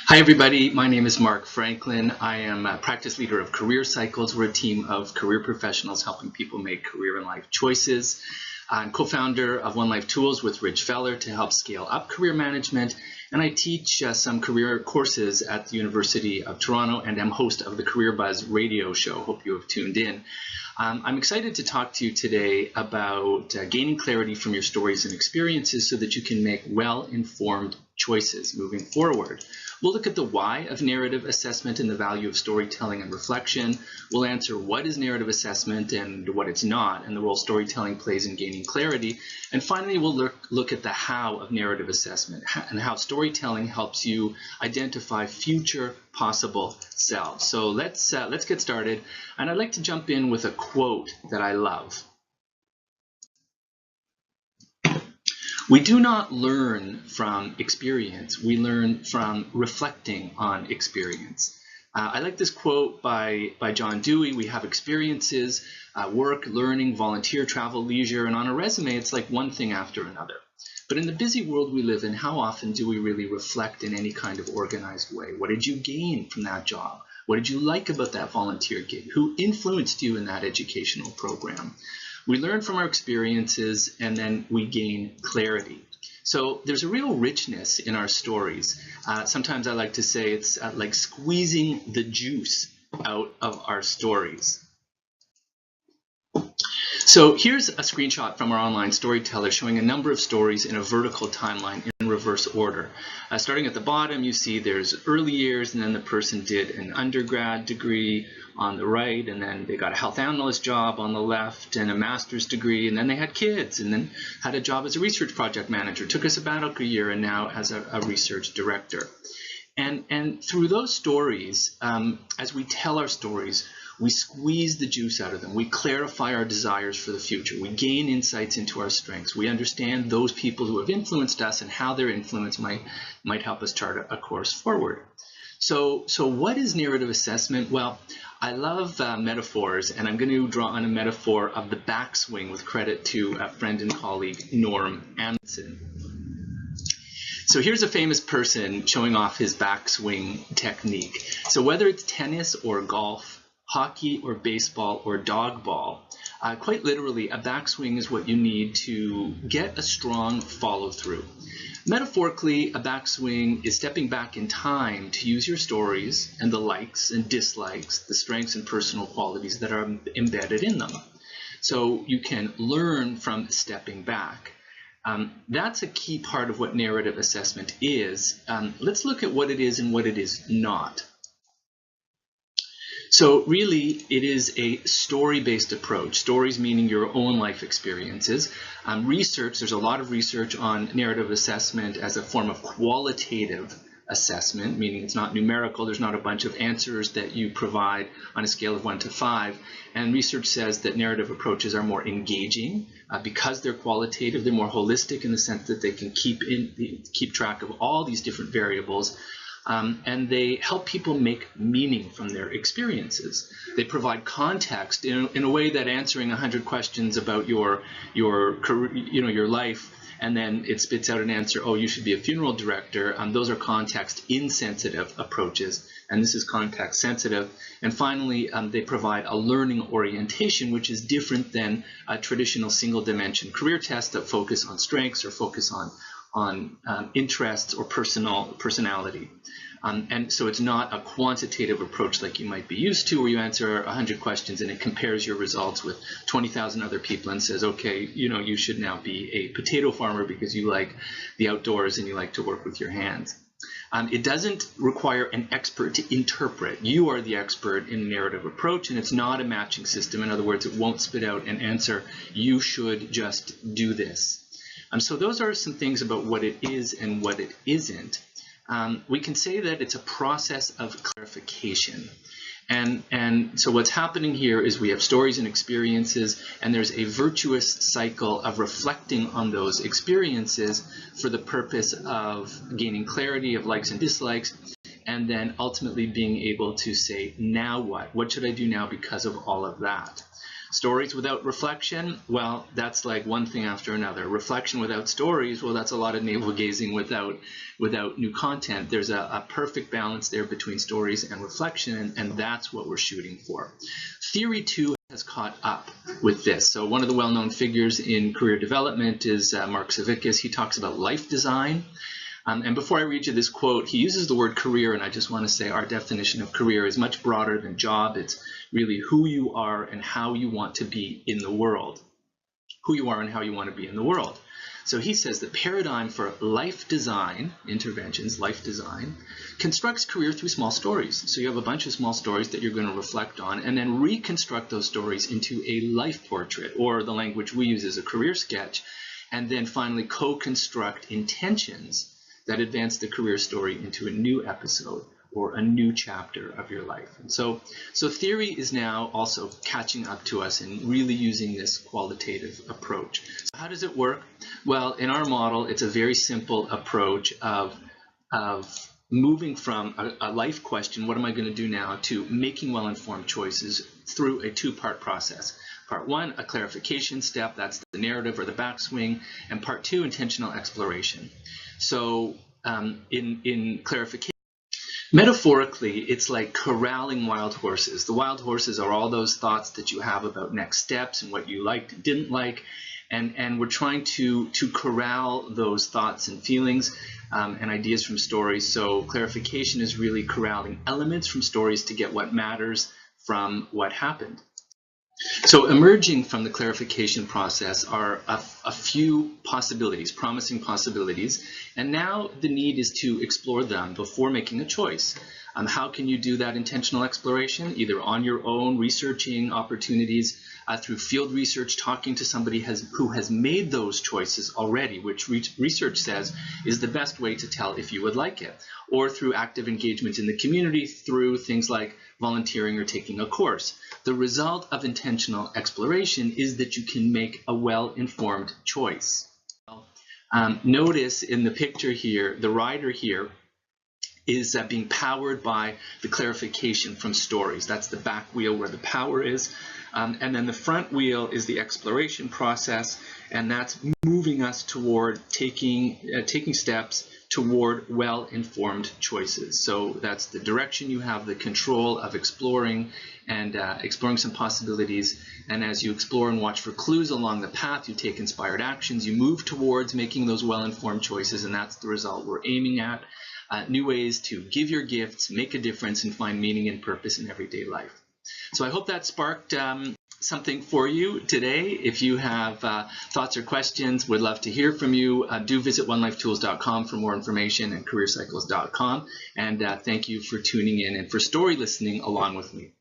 Hi everybody, my name is Mark Franklin. I am a practice leader of Career Cycles. We're a team of career professionals helping people make career and life choices. I'm co-founder of OneLifeTools with Rich Feller to help scale up career management, and I teach some career courses at the University of Toronto, and am host of the Career Buzz radio show. Hope you have tuned in. I'm excited to talk to you today about gaining clarity from your stories and experiences so that you can make well-informed choices moving forward. We'll look at the why of narrative assessment and the value of storytelling and reflection. We'll answer what is narrative assessment and what it's not, and the role storytelling plays in gaining clarity. And finally, we'll look at the how of narrative assessment and how storytelling helps you identify future possible selves. So let's get started. And I'd like to jump in with a quote that I love. We do not learn from experience, we learn from reflecting on experience. I like this quote by John Dewey. We have experiences, work, learning, volunteer, travel, leisure, and on a resume it's like one thing after another. But in the busy world we live in, how often do we really reflect in any kind of organized way? What did you gain from that job? What did you like about that volunteer gig? Who influenced you in that educational program? We learn from our experiences and then we gain clarity. So there's a real richness in our stories. Sometimes I like to say it's like squeezing the juice out of our stories. So here's a screenshot from our online storyteller showing a number of stories in a vertical timeline in reverse order. Starting at the bottom, you see there's early years, and then the person did an undergrad degree on the right, and then they got a health analyst job on the left, and a master's degree, and then they had kids, and then had a job as a research project manager, took a sabbatical year, and now as a research director. And through those stories, as we tell our stories, we squeeze the juice out of them. We clarify our desires for the future. We gain insights into our strengths. We understand those people who have influenced us and how their influence might help us chart a course forward. So what is narrative assessment? Well, I love metaphors, and I'm going to draw on a metaphor of the backswing with credit to a friend and colleague, Norm Anderson. So here's a famous person showing off his backswing technique. So whether it's tennis or golf, hockey or baseball or dog ball, quite literally, a backswing is what you need to get a strong follow-through. Metaphorically, a backswing is stepping back in time to use your stories and the likes and dislikes, the strengths and personal qualities that are embedded in them. So you can learn from stepping back. That's a key part of what narrative assessment is. Let's look at what it is and what it is not. So really, it is a story-based approach. Stories meaning your own life experiences. Research, there's a lot of research on narrative assessment as a form of qualitative assessment, meaning it's not numerical. There's not a bunch of answers that you provide on a scale of 1 to 5. And research says that narrative approaches are more engaging because they're qualitative. They're more holistic in the sense that they can keep track of all these different variables. And they help people make meaning from their experiences. They provide context in a way that answering 100 questions about your career, your life, and then it spits out an answer, oh, you should be a funeral director. Those are context insensitive approaches, and this is context sensitive. And finally, they provide a learning orientation, which is different than a traditional single dimension career test that focus on strengths or focus on interests or personality. And so it's not a quantitative approach like you might be used to, where you answer 100 questions and it compares your results with 20,000 other people and says, okay, you should now be a potato farmer because you like the outdoors and you like to work with your hands. It doesn't require an expert to interpret. You are the expert in the narrative approach, and it's not a matching system. In other words, it won't spit out an answer, you should just do this. So those are some things about what it is and what it isn't. We can say that it's a process of clarification. And so what's happening here is we have stories and experiences, and there's a virtuous cycle of reflecting on those experiences for the purpose of gaining clarity of likes and dislikes, and then ultimately being able to say, now what? What should I do now because of all of that? Stories without reflection, well, that's like one thing after another. Reflection without stories, well, that's a lot of navel gazing without new content. There's a perfect balance there between stories and reflection, and that's what we're shooting for. Theory too has caught up with this. So one of the well-known figures in career development is Mark Savickas. He talks about life design. And before I read you this quote, he uses the word career, and I just want to say our definition of career is much broader than job. It's really who you are and how you want to be in the world. Who you are and how you want to be in the world. So he says the paradigm for life design, interventions, life design, constructs career through small stories. So you have a bunch of small stories that you're going to reflect on and then reconstruct those stories into a life portrait, or the language we use is a career sketch, and then finally co-construct intentions that advance the career story into a new episode or a new chapter of your life. And so theory is now also catching up to us and really using this qualitative approach. So how does it work? Well, in our model, it's a very simple approach of moving from a life question, what am I going to do now, to making well-informed choices through a two-part process. Part one, a clarification step, that's the narrative or the backswing, and part two, intentional exploration. So in clarification, metaphorically, it's like corralling wild horses. The wild horses are all those thoughts that you have about next steps and what you liked and didn't like, and we're trying to corral those thoughts and feelings and ideas from stories. So clarification is really corralling elements from stories to get what matters from what happened. So emerging from the clarification process are a few possibilities, promising possibilities, and now the need is to explore them before making a choice. How can you do that intentional exploration? Either on your own, researching opportunities, through field research, talking to somebody who has made those choices already, which research says is the best way to tell if you would like it, or through active engagement in the community through things like volunteering or taking a course. The result of intentional exploration is that you can make a well-informed choice. Notice in the picture here, the rider here is being powered by the clarification from stories. That's the back wheel where the power is. And then the front wheel is the exploration process, and that's moving us toward taking steps toward well-informed choices. So that's the direction you have the control of exploring and exploring some possibilities. And as you explore and watch for clues along the path, you take inspired actions, you move towards making those well-informed choices, and that's the result we're aiming at. New ways to give your gifts, make a difference, and find meaning and purpose in everyday life. So I hope that sparked something for you today. If you have thoughts or questions, we'd love to hear from you. Do visit OneLifeTools.com for more information, and careercycles.com. And thank you for tuning in and for story listening along with me.